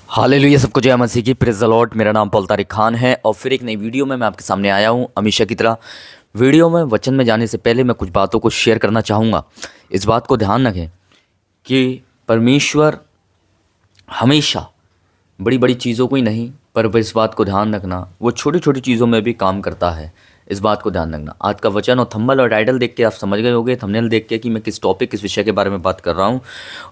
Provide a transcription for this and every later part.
Hallelujah, सबको जय मसीह की। Praise the Lord. मेरा नाम पॉल तारिक खान है और फिर एक नई वीडियो में मैं आपके सामने आया हूँ हमेशा की तरह। वीडियो में वचन में जाने से पहले मैं कुछ बातों को शेयर करना चाहूँगा। इस बात को ध्यान रखें कि परमेश्वर हमेशा बड़ी बड़ी चीज़ों को ही नहीं, पर इस बात को ध्यान रखना वो छोटी छोटी चीज़ों में भी काम करता है। इस बात को ध्यान रखना। आज का वचन और थंबनेल और टाइटल देख के आप समझ गए होंगे, थंबनेल देख के, कि मैं किस टॉपिक, किस विषय के बारे में बात कर रहा हूँ।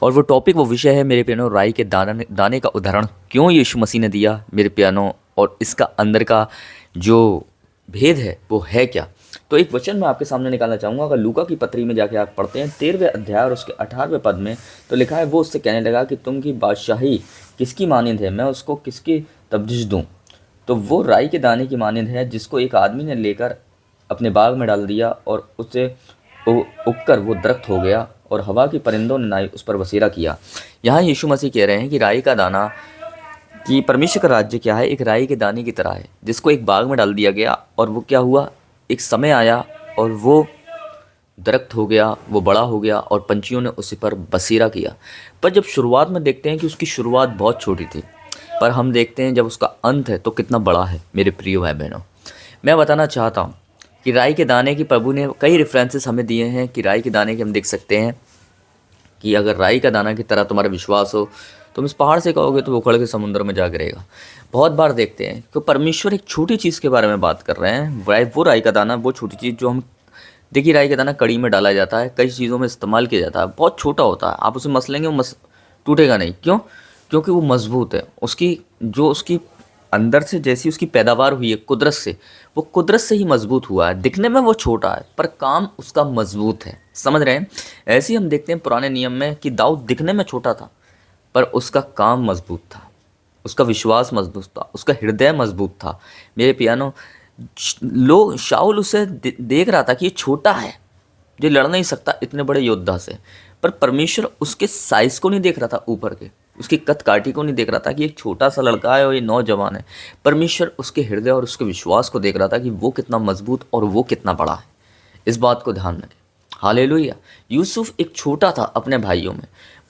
और वो टॉपिक, वो विषय है मेरे पियानो, राई के दाने दाने का उदाहरण क्यों यीशु मसीह ने दिया मेरे पियानो, और इसका अंदर का जो भेद है वो है क्या। तो एक वचन मैं आपके सामने निकालना चाहूँगा। अगर लूका की पत्री में जाके आप पढ़ते हैं 13वें अध्याय और उसके 18वें पद में, तो लिखा है, वो उससे कहने लगा कि तुम की बादशाही किसकी मानिंद है, मैं उसको किसकी तबदीश दूँ। तो वो राई के दाने की मानिंद है जिसको एक आदमी ने लेकर अपने बाग में डाल दिया और उससे उगकर वो दरख्त हो गया और हवा के परिंदों ने नाई उस पर बसेरा किया। यहाँ यीशु मसीह कह रहे हैं कि राई का दाना, कि परमेश्वर का राज्य क्या है, एक राई के दाने की तरह है जिसको एक बाग में डाल दिया गया और वो क्या हुआ, एक समय आया और वो दरख्त हो गया, वो बड़ा हो गया और पंछियों ने उसी पर बसेरा किया। पर जब शुरुआत में देखते हैं कि उसकी शुरुआत बहुत छोटी थी, पर हम देखते हैं जब उसका अंत है तो कितना बड़ा है। मेरे प्रिय भाई बहनों, मैं बताना चाहता हूँ कि राई के दाने की प्रभु ने कई रेफरेंसेस हमें दिए हैं कि राई के दाने के हम देख सकते हैं कि अगर राई का दाना की तरह तुम्हारा विश्वास हो, तुम इस पहाड़ से कहोगे तो वो उखड़ के समुद्र में जा गिरेगा। बहुत बार देखते हैं कि परमेश्वर एक छोटी चीज़ के बारे में बात कर रहे हैं। वो राई का दाना, वो छोटी चीज़ जो हम, देखिए, राई का दाना कड़ी में डाला जाता है, कई चीज़ों में इस्तेमाल किया जाता है, बहुत छोटा होता है, आप उसे मसलेंगे वो टूटेगा नहीं। क्यों? क्योंकि वो मजबूत है। उसकी अंदर से जैसी उसकी पैदावार हुई है कुदरत से, वो कुदरत से ही मजबूत हुआ है। दिखने में वो छोटा है पर काम उसका मजबूत है। समझ रहे हैं? ऐसे ही हम देखते हैं पुराने नियम में कि दाऊद दिखने में छोटा था पर उसका काम मजबूत था, उसका विश्वास मजबूत था, उसका हृदय मजबूत था। मेरे पियानो, लोग, शाऊल उसे देख रहा था कि ये छोटा है, ये लड़ नहीं सकता इतने बड़े योद्धा से, पर परमेश्वर उसके साइज को नहीं देख रहा था, ऊपर के उसकी कद काठी को नहीं देख रहा था कि एक छोटा सा लड़का है और ये नौजवान है। परमेश्वर उसके हृदय और उसके विश्वास को देख रहा था कि वो कितना मजबूत और वो कितना बड़ा है। इस बात को ध्यान रखें। हालेलुया। यूसुफ एक छोटा था अपने भाइयों में,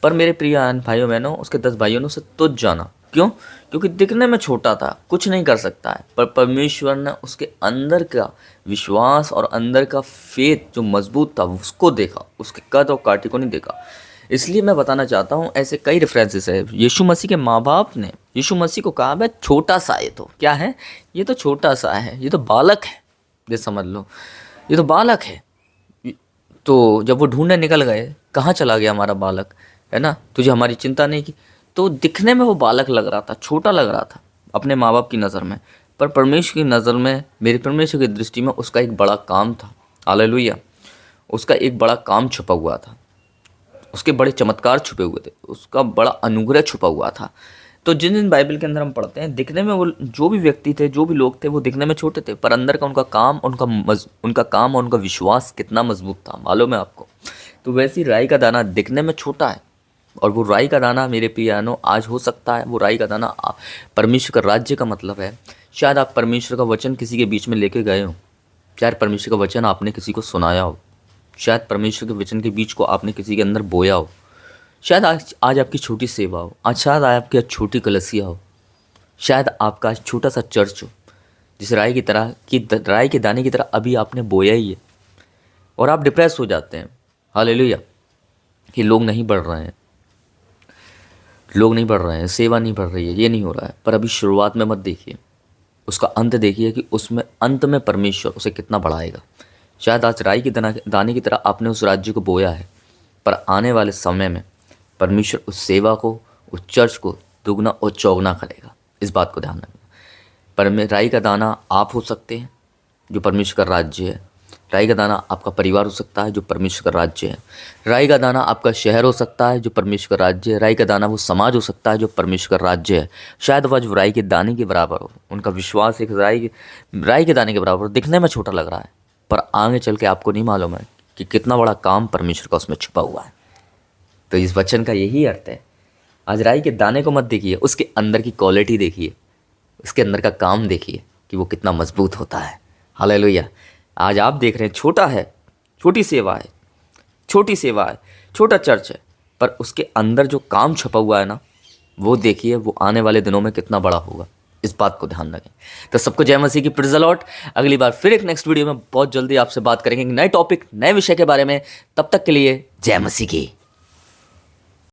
पर मेरे प्रिय भाइयों बहनों, उसके 10 भाइयों ने उसे तुच्छ जाना। क्यों? क्योंकि दिखने में छोटा था, कुछ नहीं कर सकता है, पर परमेश्वर ने उसके अंदर का विश्वास और अंदर का फेथ जो मजबूत था उसको देखा, उसके कद और काठी को नहीं देखा। इसलिए मैं बताना चाहता हूँ, ऐसे कई रेफरेंसेस है। यीशु मसीह के माँ बाप ने यीशु मसीह को कहा, भाई छोटा सा ये तो क्या है, ये तो छोटा सा है, ये तो बालक है, ये समझ लो, ये तो बालक है। तो जब वो ढूंढने निकल गए, कहाँ चला गया हमारा बालक, है ना, तुझे हमारी चिंता नहीं की। तो दिखने में वो बालक लग रहा था, छोटा लग रहा था अपने माँ बाप की नज़र में, पर परमेश्वर की नज़र में, मेरे परमेश्वर की दृष्टि में उसका एक बड़ा काम था। हालेलुया। उसका एक बड़ा काम छुपा हुआ था, उसके बड़े चमत्कार छुपे हुए थे, उसका बड़ा अनुग्रह छुपा हुआ था। तो जिन जिन बाइबल के अंदर हम पढ़ते हैं, दिखने में वो जो भी व्यक्ति थे, जो भी लोग थे, वो दिखने में छोटे थे, पर अंदर का उनका काम, उनका काम और उनका विश्वास कितना मजबूत था, मालूम है आपको। तो वैसे ही राई का दाना दिखने में छोटा है, और वो राई का दाना, मेरे पियानो, आज हो सकता है वो राई का दाना परमेश्वर का राज्य का मतलब है। शायद आप परमेश्वर का वचन किसी के बीच में लेके गए हो, शायद परमेश्वर का वचन आपने किसी को सुनाया हो, शायद परमेश्वर के वचन के बीज को आपने किसी के अंदर बोया हो। शायद आज आपकी छोटी सेवा हो, आज शायद आपकी आज छोटी कलसिया हो, शायद आपका आज छोटा सा चर्च हो, जिस राई के दाने की तरह अभी आपने बोया ही है, और आप डिप्रेस हो जाते हैं। हालेलुया। कि लोग नहीं बढ़ रहे हैं, लोग नहीं बढ़ रहे हैं, सेवा नहीं बढ़ रही है, ये नहीं हो रहा है। पर अभी शुरुआत में मत देखिए, उसका अंत देखिए कि उसमें अंत में परमेश्वर उसे कितना बढ़ाएगा। शायद आज राई के दाने की तरह आपने उस राज्य को बोया है, पर आने वाले समय में परमेश्वर उस सेवा को, उस चर्च को दुगना और चौगुना करेगा। इस बात को ध्यान रखना। पर में राई का दाना आप हो सकते हैं, जो परमेश्वर का राज्य है। राई का दाना आपका परिवार हो सकता है, जो परमेश्वर का राज्य है। राई का दाना आपका शहर हो सकता है, जो परमेश्वर का राज्य है। राई का दाना वो समाज हो सकता है, जो परमेश्वर का राज्य है। शायद वह जो राई के दाने के बराबर हो, उनका विश्वास एक राई के दाने के बराबर हो। दिखने में छोटा लग रहा है, पर आगे चल के आपको नहीं मालूम है कि कितना बड़ा काम परमेश्वर का उसमें छुपा हुआ है। तो इस वचन का यही अर्थ है। आज राई के दाने को मत देखिए, उसके अंदर की क्वालिटी देखिए, उसके अंदर का काम देखिए कि वो कितना मजबूत होता है। हालेलुया। आज आप देख रहे हैं छोटा है, छोटी सेवा है, छोटी सेवा है, छोटा चर्च है, पर उसके अंदर जो काम छुपा हुआ है ना, वो देखिए वो आने वाले दिनों में कितना बड़ा होगा, इस बात को ध्यान रखें। तो सबको जय मसीह की, प्रेज़ द लॉर्ड। अगली बार फिर एक नेक्स्ट वीडियो में बहुत जल्दी आपसे बात करेंगे नए टॉपिक नए विषय के बारे में। तब तक के लिए जय मसीह की।